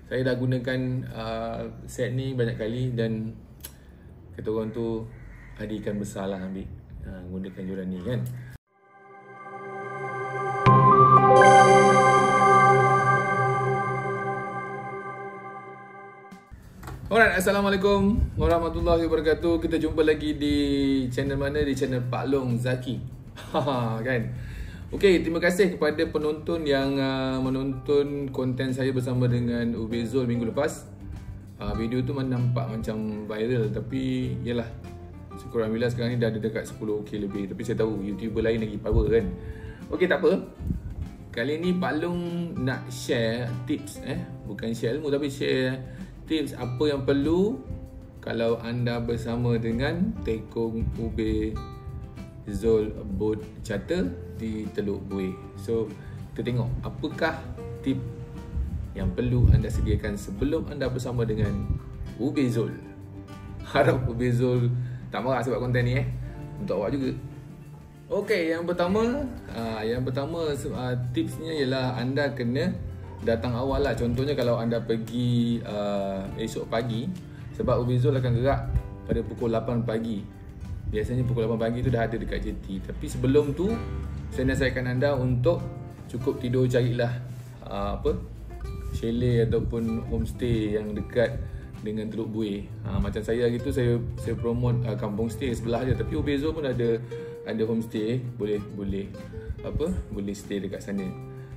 Saya dah gunakan set ni banyak kali dan kata orang tu ada ikan besar lah ambil gunakan joran ni kan. Alright, Assalamualaikum warahmatullahi wabarakatuh. Kita jumpa lagi di channel mana? Di channel Pak Long Zaki. Kan? Okey, terima kasih kepada penonton yang menonton konten saya bersama dengan Ubezol minggu lepas. Video tu nampak macam viral, tapi yalah, syukur Alhamdulillah sekarang ni dah ada dekat 10k lebih. Tapi saya tahu YouTuber lain lagi power kan. Okey, tak apa. Kali ni Pak Long nak share tips, bukan share ilmu tapi share tips apa yang perlu kalau anda bersama dengan tekong Ubezol boat charter di Teluk Buih. So kita tengok apakah tip yang perlu anda sediakan sebelum anda bersama dengan Ubezol. Harap Ubezol tak marah sebab konten ni untuk awak juga. Okey, yang pertama tipsnya ialah anda kena datang awal lah. Contohnya kalau anda pergi esok pagi, sebab Ubezol akan gerak pada pukul 8 pagi. Biasanya pukul 8 pagi tu dah ada dekat JT. Tapi sebelum tu saya nasihatkan anda untuk cukup tidur, carilah chalet ataupun homestay yang dekat dengan Teluk Buih. Macam saya gitu, saya promote kampung stay sebelah je, tapi Ubezol pun ada homestay, boleh stay dekat sana.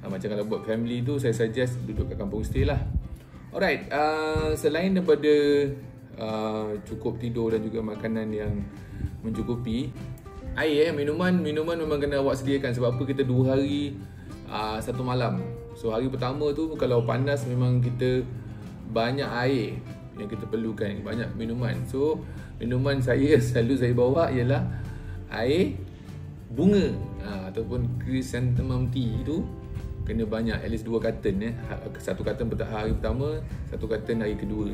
Macam kalau buat family tu, saya suggest duduk kat kampung stay lah. Alright, selain daripada cukup tidur dan juga makanan yang mencukupi, air, minuman memang kena awak sediakan. Sebab apa? Kita 2 hari 1 malam. So hari pertama tu kalau panas memang kita banyak air yang kita perlukan, banyak minuman. So minuman saya selalu saya bawa ialah air bunga ataupun chrysanthemum tea tu kena banyak, at least 2 carton. 1 carton hari pertama, 1 carton hari kedua.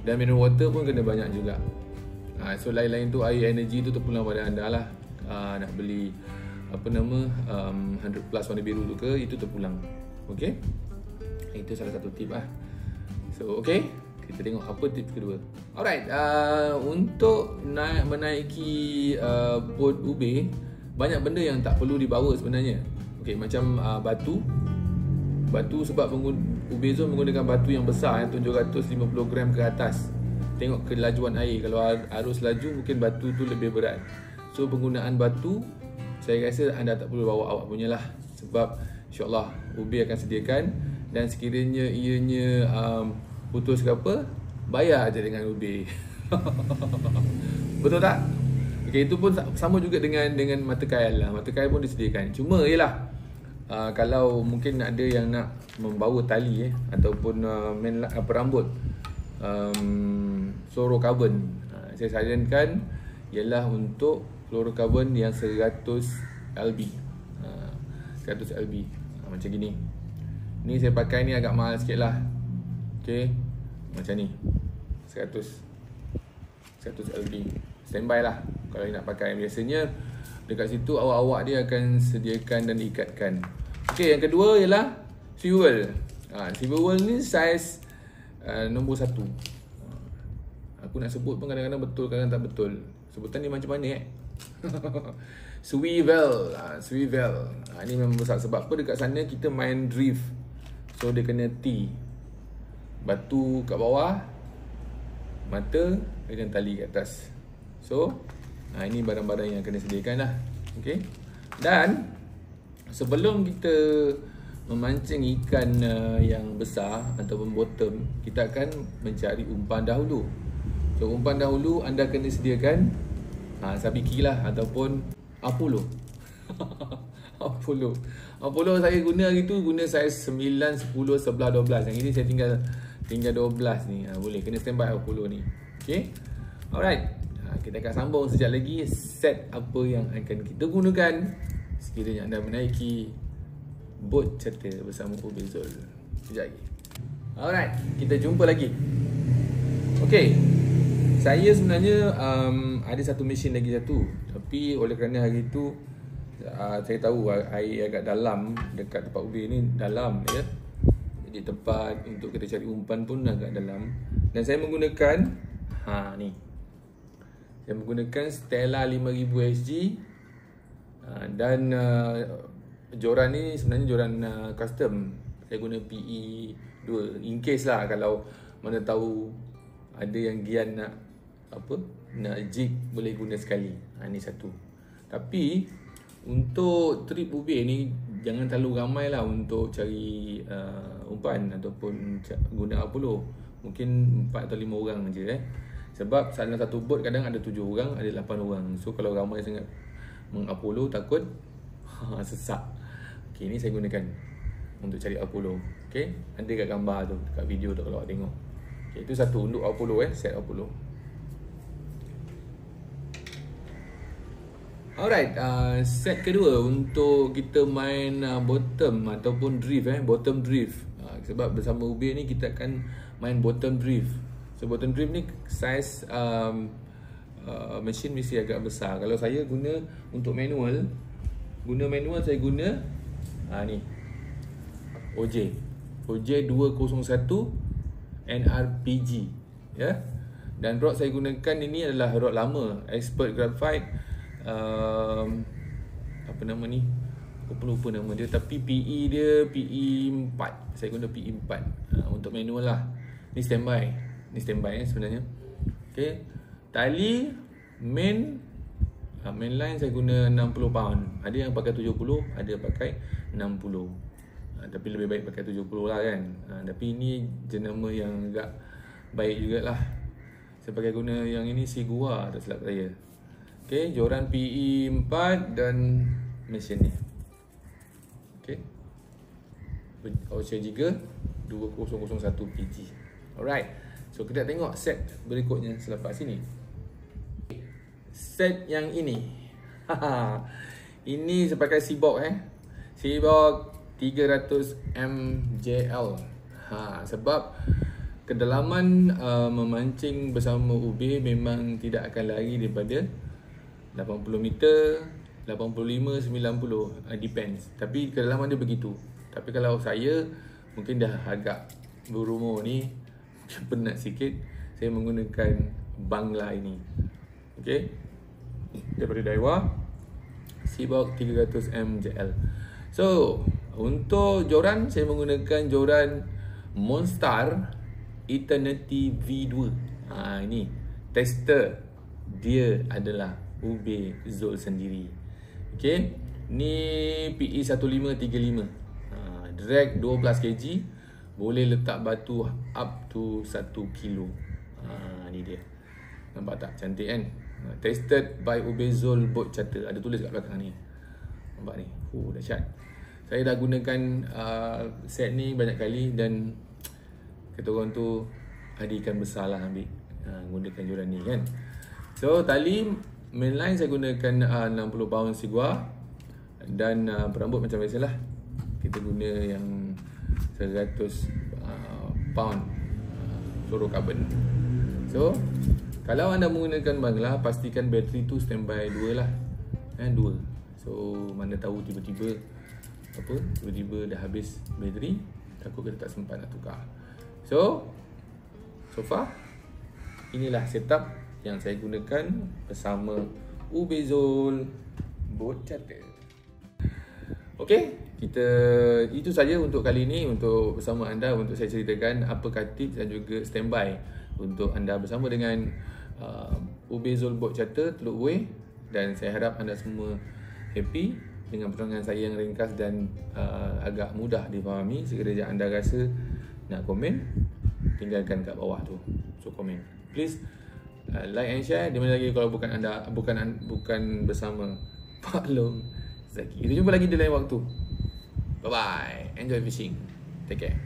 Dan mineral water pun kena banyak juga. So lain-lain tu air energy tu terpulang pada anda lah. Nak beli 100 plus warna biru tu ke, itu terpulang. Okey, itu salah satu tip lah. So okey, kita tengok apa tip kedua. Alright, untuk menaiki boat Ube, banyak benda yang tak perlu dibawa sebenarnya. Okey, macam batu sebab Ubezol menggunakan batu yang besar, 750 gram ke atas. Tengok kelajuan air, kalau arus laju mungkin batu tu lebih berat. So penggunaan batu, saya rasa anda tak perlu bawa awak punya lah. Sebab insyaAllah Ube akan sediakan. Dan sekiranya ianya putus ke apa, bayar aja dengan Ube. Betul tak? Okay, itu pun sama juga dengan mata kail lah. Mata kail pun disediakan. Cuma ialah kalau mungkin ada yang nak membawa tali ataupun perambut fluorocarbon, saya sarankan ialah untuk fluorocarbon yang 100 lb. 100 lb macam gini. Ni saya pakai ni agak mahal sikit lah. Okay, macam ni 100 lb. Standby lah kalau nak pakai. Biasanya dekat situ awak-awak dia akan sediakan dan ikatkan. Okay, yang kedua ialah fuel. Fuel ni saiz nombor 1. Aku nak sebut pun kadang-kadang betul, kadang-kadang tak betul. Sebutan ni macam mana Swivel. Ni memang besar. Sebab apa? Dekat sana kita main drift. So dia kena T, batu kat bawah, mata dengan tali kat atas. So ini barang-barang yang kena sediakan lah. Okay. Dan sebelum kita memancing ikan yang besar ataupun bottom, kita akan mencari umpan dahulu. So umpan dahulu anda kena sediakan sabiki lah ataupun Apollo. Apollo saya guna hari tu guna saiz 9, 10, 11, 12. Yang ini saya tinggal 12 ni. Boleh kena standby Apollo ni. Okay. Alright. Kita akan sambung sekejap lagi set apa yang akan kita gunakan sekiranya anda menaiki boat charter bersama Ubezol. Sekejap lagi. Alright, kita jumpa lagi. Okay, saya sebenarnya ada satu mesin lagi satu, tapi oleh kerana hari tu saya tahu air agak dalam dekat tempat Ube ni dalam ya. Jadi tempat untuk kita cari umpan pun agak dalam. Dan saya menggunakan ni. Saya menggunakan Stella 5000 SG. Dan joran ni sebenarnya joran custom. Saya guna PE 2 in case lah kalau mana tahu ada yang Gian nak jig, boleh guna sekali. Ni satu. Tapi untuk trip ubin ni jangan terlalu ramai lah untuk cari umpan ataupun guna Apollo. Mungkin 4 atau 5 orang je Sebab dalam satu boat kadang ada 7 orang, ada 8 orang. So kalau ramai sangat meng-Apollo takut sesak. Okay, ni saya gunakan untuk cari Apollo. Okay, ada kat gambar tu, kat video tu kalau awak tengok. Okay, itu satu untuk Apollo set Apollo. Alright, set kedua untuk kita main bottom ataupun drift bottom drift. Sebab bersama Ubin ni kita akan main bottom drift. So bottom drift ni saiz mesin mesti agak besar. Kalau saya guna untuk manual, saya guna ni OJ 201 NRPG Dan rod saya gunakan ini adalah rod lama, Expert Graphite. Apa nama ni? Aku lupa nama dia, tapi PE dia PE 4. Saya guna PE 4 untuk manual lah. Ni standby sebenarnya. Okay, tali main line saya guna 60 pound. Ada yang pakai 70, ada pakai 60. Tapi lebih baik pakai 70 lah kan. Tapi ini jenama yang agak baik jugalah. Saya pakai guna yang ini Sigua, tak silap saya. Okay, joran PE 4 dan mesin ni. Okay, Ocean Jigger 2001 PG. Alright, so kita tengok set berikutnya selepas ini. Set yang ini ini saya pakai Seabox Seabox 300 MJL. Sebab kedalaman memancing bersama UB memang tidak akan lari daripada 80 meter, 85, 90, depends. Tapi kedalaman dia begitu. Tapi kalau saya mungkin dah agak berumur ni, mungkin penat sikit, saya menggunakan Bangla ini. Okay, daripada Daiwa Seabox 300 MJL. So untuk joran saya menggunakan joran Monstar Eternity V2. Ini tester dia adalah UB Zul sendiri. Okay, ni PE 1535. Drag 12 kg, boleh letak batu up to 1 kilo. Ni dia. Nampak tak cantik kan? Tested by UB Zul Boat Charter. Ada tulis kat belakang ni. Nampak ni. Dahsyat. Saya dah gunakan set ni banyak kali dan kata orang tu ada ikan besar lah ambil gunakan joran ni kan. So tali mainline saya gunakan 60 pound Sigua. Dan perambut macam biasalah, kita guna yang 100 pound fluorocarbon. So kalau anda menggunakan Bangla, pastikan bateri tu standby 2 lah, 2. So mana tahu tiba-tiba dah habis bateri, takut kita tak sempat nak tukar. So far inilah setup yang saya gunakan bersama UB Zul Boat Charter. Okey, itu saja untuk kali ini, untuk bersama anda, untuk saya ceritakan apakah tips dan juga standby untuk anda bersama dengan UB Zul Boat Charter Teluk Buih. Dan saya harap anda semua happy dengan penerangan saya yang ringkas dan agak mudah difahami. Sekiranya anda rasa nak komen, tinggalkan kat bawah tu. So komen, please like and share. Di mana lagi kalau bukan anda bukan bersama Pak Long Zaki. Kita jumpa lagi di lain waktu. Bye bye. Enjoy fishing. Take care.